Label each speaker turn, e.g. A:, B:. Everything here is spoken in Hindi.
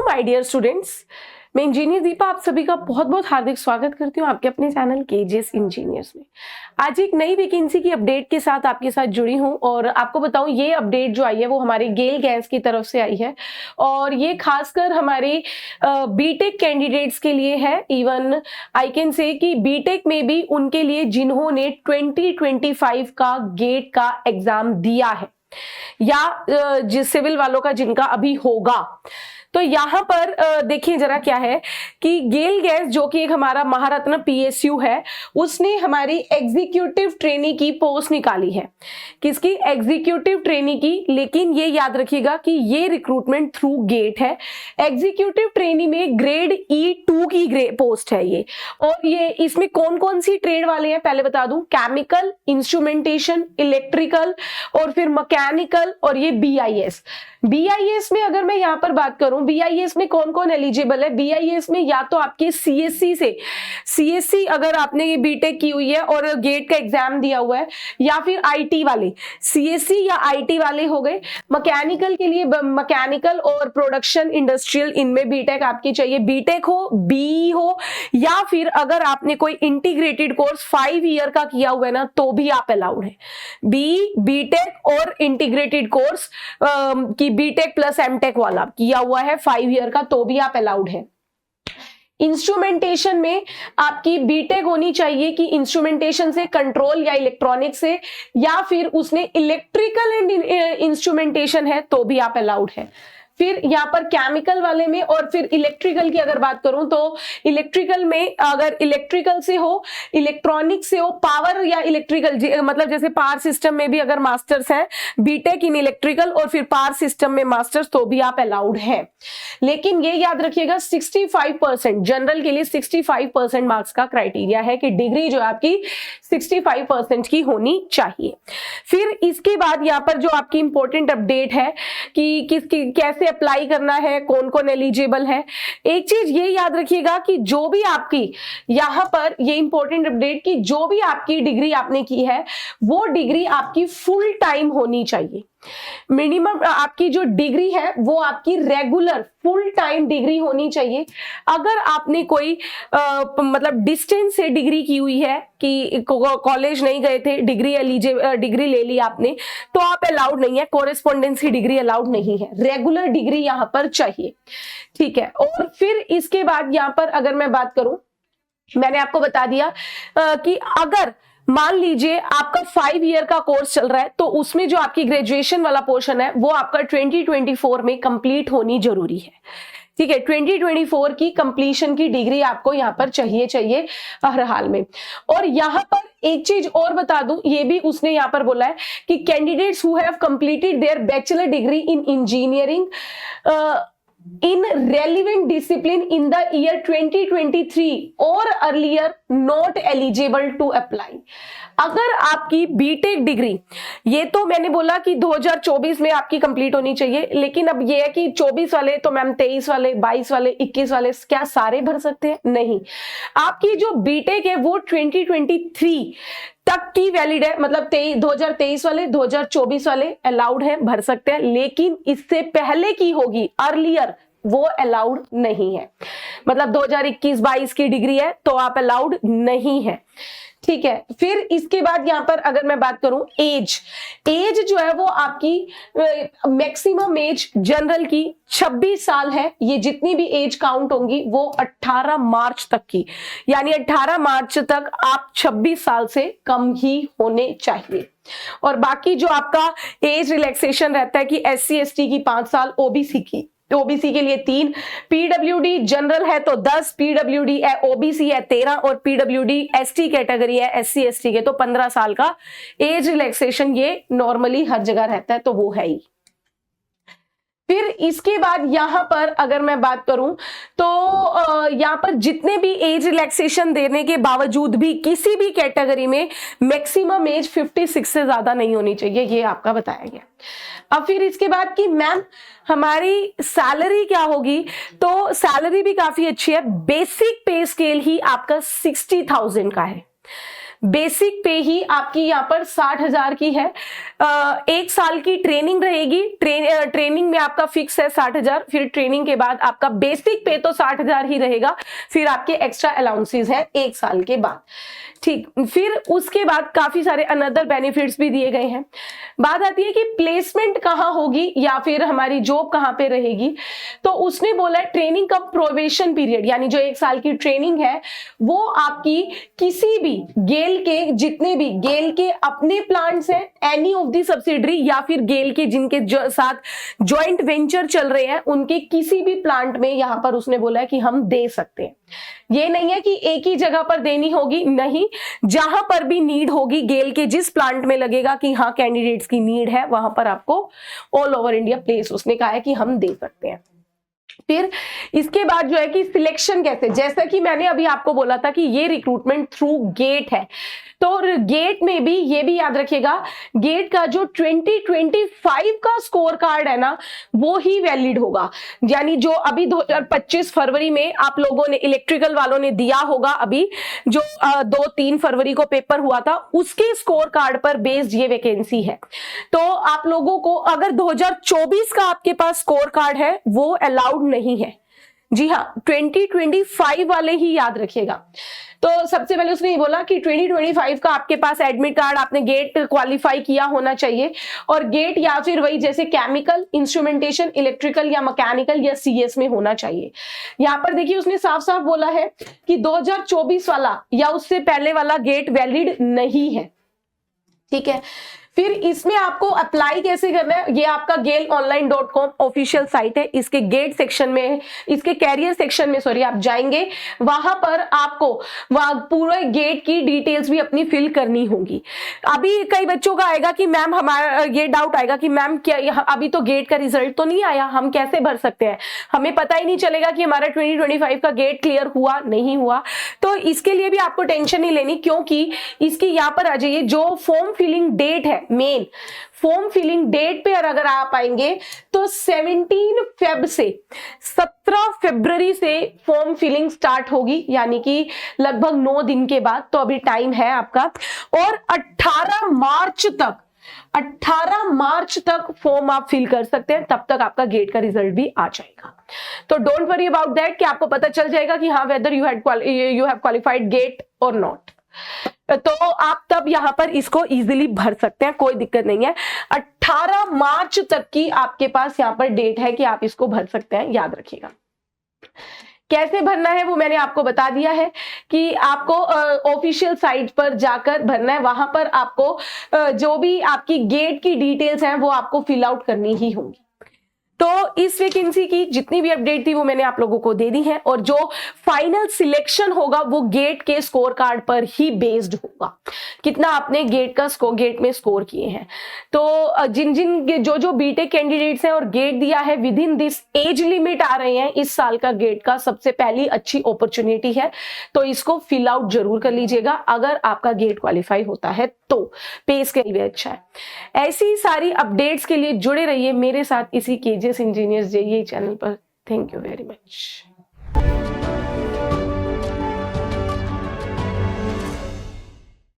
A: माय डियर स्टूडेंट्स, मैं इंजीनियर दीपा आप सभी का बहुत बहुत हार्दिक स्वागत करती हूँ आपके अपने चैनल केजीएस इंजीनियर्स में। आज एक नई वैकेंसी की अपडेट के साथ आपके साथ जुड़ी हूँ और आपको बताऊँ ये अपडेट जो आई है वो हमारे गेल गैस की तरफ से आई है और ये खासकर हमारे बीटेक कैंडिडेट्स के लिए है। इवन आई कैन से कि बीटेक में भी उनके लिए जिन्होंने 2025 का गेट का एग्जाम दिया है या जिस सिविल वालों का जिनका अभी होगा। तो यहाँ पर देखिए जरा क्या है कि गेल गैस जो कि एक हमारा महारत्न पीएसयू है, उसने हमारी एग्जीक्यूटिव ट्रेनी की पोस्ट निकाली है। किसकी? एग्जीक्यूटिव ट्रेनी की। लेकिन ये याद रखिएगा कि ये रिक्रूटमेंट थ्रू गेट है। एग्जीक्यूटिव ट्रेनी में ग्रेड E2 की पोस्ट है ये। और ये इसमें कौन कौन सी ट्रेड वाले हैं पहले बता दूं। केमिकल, इंस्ट्रूमेंटेशन, इलेक्ट्रिकल और फिर मैकेनिकल और ये बीआईएस। बीआईएस में अगर मैं यहाँ पर बात करूं, बीआईएस में कौन कौन एलिजिबल है? बीआईएस में या तो आपके सीएससी अगर आपने ये बीटेक की हुई है और गेट का एग्जाम दिया हुआ है, या फिर आईटी वाले, सीएससी या आईटी वाले हो गए। मैकेनिकल के लिए मैकेनिकल और प्रोडक्शन इंडस्ट्रियल, इनमें बीटेक आपकी चाहिए। बीटेक हो, बीई हो, या फिर अगर आपने कोई इंटीग्रेटेड कोर्स 5 ईयर का किया हुआ है ना, तो भी आप अलाउड है। बीटेक और इंटीग्रेटेड कोर्स की बीटेक प्लस एमटेक वाला किया हुआ है 5 ईयर का, तो भी आप अलाउड है। इंस्ट्रूमेंटेशन में आपकी बीटेक होनी चाहिए कि इंस्ट्रूमेंटेशन से, कंट्रोल या इलेक्ट्रॉनिक से, या फिर उसने इलेक्ट्रिकल एंड इंस्ट्रूमेंटेशन है तो भी आप अलाउड है। फिर यहाँ पर केमिकल वाले में और फिर इलेक्ट्रिकल की अगर बात करूं तो इलेक्ट्रिकल में अगर इलेक्ट्रिकल से हो, इलेक्ट्रॉनिक से हो, पावर या इलेक्ट्रिकल, मतलब जैसे पावर सिस्टम में भी अगर मास्टर्स हैं, बीटेक इन इलेक्ट्रिकल और फिर पावर सिस्टम में मास्टर्स, तो भी आप अलाउड है। लेकिन ये याद रखिएगा 65% जनरल के लिए 65% मार्क्स का क्राइटेरिया है कि डिग्री जो आपकी 65% की होनी चाहिए। फिर इसके बाद यहाँ पर जो आपकी इंपॉर्टेंट अपडेट है कि किसकी कैसे अप्लाई करना है, कौन कौन एलिजिबल है। एक चीज ये याद रखिएगा कि जो भी आपकी यहां पर ये इंपॉर्टेंट अपडेट कि जो भी आपकी डिग्री आपने की है वो डिग्री आपकी फुल टाइम होनी चाहिए। मिनिमम आपकी जो डिग्री है वो आपकी रेगुलर फुल टाइम डिग्री होनी चाहिए। अगर आपने कोई मतलब डिस्टेंस से डिग्री की हुई है कि कॉलेज नहीं गए थे, डिग्री ले ली आपने, तो आप अलाउड नहीं है। कोरेस्पोंडेंस की डिग्री अलाउड नहीं है, रेगुलर डिग्री यहां पर चाहिए, ठीक है। और फिर इसके बाद यहां पर अगर मैं बात करूं, मैंने आपको बता दिया कि अगर मान लीजिए आपका 5 ईयर का कोर्स चल रहा है तो उसमें जो आपकी ग्रेजुएशन वाला पोर्शन है वो आपका 2024 में कंप्लीट होनी जरूरी है, ठीक है। 2024 की कंप्लीशन की डिग्री आपको यहां पर चाहिए हर हाल में। और यहां पर एक चीज और बता दूं, ये भी उसने यहां पर बोला है कि candidates who have completed there bachelor degree in engineering in relevant discipline in the year 2023 or earlier not eligible to apply। अगर आपकी बीटेक डिग्री, ये तो मैंने बोला कि 2024 में आपकी कंप्लीट होनी चाहिए, लेकिन अब ये है कि 24 वाले तो मैम 23 वाले, 22 वाले, 21 वाले क्या सारे भर सकते हैं? नहीं, आपकी जो बीटेक है वो 2023 तक की वैलिड है, मतलब 2023 वाले, 2024 वाले अलाउड है, भर सकते हैं। लेकिन इससे पहले की होगी, अर्लियर, वो अलाउड नहीं है। मतलब 2021-22 की डिग्री है तो आप अलाउड नहीं है, ठीक है। फिर इसके बाद यहां पर अगर मैं बात करूं एज जो है वो आपकी मैक्सिमम एज जनरल की 26 साल है। ये जितनी भी एज काउंट होंगी वो 18 मार्च तक की, यानी 18 मार्च तक आप 26 साल से कम ही होने चाहिए। और बाकी जो आपका एज रिलैक्सेशन रहता है कि SC/ST की 5 साल, ओबीसी के लिए 3, पीडब्ल्यूडी जनरल है तो 10, पीडब्ल्यूडी ओबीसी है 13 और पीडब्ल्यूडी एसटी कैटेगरी है SC/ST के तो 15 साल का एज रिलैक्सेशन ये नॉर्मली हर जगह रहता है, तो वो है ही। फिर इसके बाद यहां पर अगर मैं बात करूं तो यहां पर जितने भी एज रिलैक्सेशन देने के बावजूद भी किसी भी कैटेगरी में मैक्सिमम एज 56 से ज्यादा नहीं होनी चाहिए, ये आपका बताया गया। अब फिर इसके बाद कि मैम हमारी सैलरी क्या होगी, तो सैलरी भी काफी अच्छी है। बेसिक पे स्केल ही आपका 60,000 का है। बेसिक पे ही आपकी यहाँ पर 60,000 की है। 1 साल की ट्रेनिंग रहेगी, ट्रेनिंग में आपका फिक्स है 60,000, फिर ट्रेनिंग के बाद आपका बेसिक पे तो 60,000 ही रहेगा, फिर आपके एक्स्ट्रा अलाउंसेस है 1 साल के बाद। ठीक, फिर उसके बाद काफी सारे अनदर बेनिफिट्स भी दिए गए हैं। बात आती है कि प्लेसमेंट कहाँ होगी या फिर हमारी जॉब कहाँ पे रहेगी, तो उसने बोला है ट्रेनिंग का प्रोबेशन पीरियड, यानी जो 1 साल की ट्रेनिंग है वो आपकी किसी भी गेल के, जितने भी गेल के अपने प्लांट्स हैं, एनी ऑफ दी सब्सिडरी, या फिर गेल के जिनके साथ ज्वाइंट वेंचर चल रहे हैं, उनके किसी भी प्लांट में यहां पर उसने बोला है कि हम दे सकते हैं। ये नहीं है कि एक ही जगह पर देनी होगी, नहीं, जहां पर भी नीड होगी गेल के जिस प्लांट में लगेगा कि हाँ कैंडिडेट्स की नीड है, वहां पर आपको ऑल ओवर इंडिया प्लेस उसने कहा है कि हम दे सकते हैं। फिर इसके बाद जो है कि सिलेक्शन कैसे, जैसा कि मैंने अभी आपको बोला था कि ये रिक्रूटमेंट थ्रू गेट है, तो गेट में भी ये भी याद रखिएगा, गेट का जो 2025 का स्कोर कार्ड है ना वो ही वैलिड होगा। यानी जो अभी 2025 फरवरी में आप लोगों ने इलेक्ट्रिकल वालों ने दिया होगा, अभी जो 2-3 फरवरी को पेपर हुआ था, उसके स्कोर कार्ड पर बेस्ड ये वैकेंसी है। तो आप लोगों को अगर 2024 का आपके पास स्कोर कार्ड है वो अलाउड नहीं है, जी हाँ, 2025 वाले ही याद रखिएगा। तो सबसे पहले उसने ये बोला कि 2025 का आपके पास एडमिट कार्ड, आपने गेट क्वालिफाई किया होना चाहिए, और गेट या फिर वही जैसे केमिकल, इंस्ट्रूमेंटेशन, इलेक्ट्रिकल या मैकेनिकल या सीएस में होना चाहिए। यहाँ पर देखिए उसने साफ साफ बोला है कि 2024 वाला या उससे पहले वाला गेट वैलिड नहीं है, ठीक है। फिर इसमें आपको अप्लाई कैसे करना है, ये आपका GAILonline.com ऑफिशियल साइट है, इसके गेट सेक्शन में, इसके कैरियर सेक्शन में सॉरी आप जाएंगे, वहां पर आपको वहां पूरे गेट की डिटेल्स भी अपनी फिल करनी होगी। अभी कई बच्चों का आएगा कि मैम, हमारा ये डाउट आएगा कि मैम क्या अभी तो गेट का रिजल्ट तो नहीं आया, हम कैसे भर सकते हैं, हमें पता ही नहीं चलेगा कि हमारा 2025 का गेट क्लियर हुआ नहीं हुआ। तो इसके लिए भी आपको टेंशन नहीं लेनी, क्योंकि इसकी यहाँ पर आ जाइए, जो फॉर्म फिलिंग डेट है, मेन फॉर्म फिलिंग डेट पे अगर आप आएंगे तो 17 फेब से 17 फरवरी से फॉर्म फिलिंग स्टार्ट होगी, यानी कि लगभग 9 दिन के बाद, तो अभी टाइम है आपका। और 18 मार्च तक फॉर्म आप फिल कर सकते हैं, तब तक आपका गेट का रिजल्ट भी आ जाएगा। तो डोंट वरी अबाउट दैट, कि आपको पता चल जाएगा कि हाँ whether you have qualified GATE और नॉट, तो आप तब यहां पर इसको इजीली भर सकते हैं, कोई दिक्कत नहीं है। 18 मार्च तक की आपके पास यहां पर डेट है कि आप इसको भर सकते हैं, याद रखिएगा। कैसे भरना है वो मैंने आपको बता दिया है कि आपको ऑफिशियल साइट पर जाकर भरना है, वहां पर आपको जो भी आपकी गेट की डिटेल्स हैं वो आपको फिल आउट करनी ही होंगी। तो इस वैकेंसी की जितनी भी अपडेट थी वो मैंने आप लोगों को दे दी है, और जो फाइनल सिलेक्शन होगा वो गेट के स्कोर कार्ड पर ही बेस्ड होगा, कितना आपने गेट में स्कोर किए हैं। तो जिन जो बीटेक कैंडिडेट्स हैं और गेट दिया है within this age limit आ रहे हैं, इस साल का गेट का सबसे पहली अच्छी अपॉर्चुनिटी है, तो इसको फिल आउट जरूर कर लीजिएगा अगर आपका गेट क्वालिफाई होता है तो। पे स्केल भी अच्छा है। ऐसी सारी अपडेट्स के लिए जुड़े रहिए मेरे साथ इसी केजीएस इंजीनियर्स जेईई चैनल पर। Thank you very much.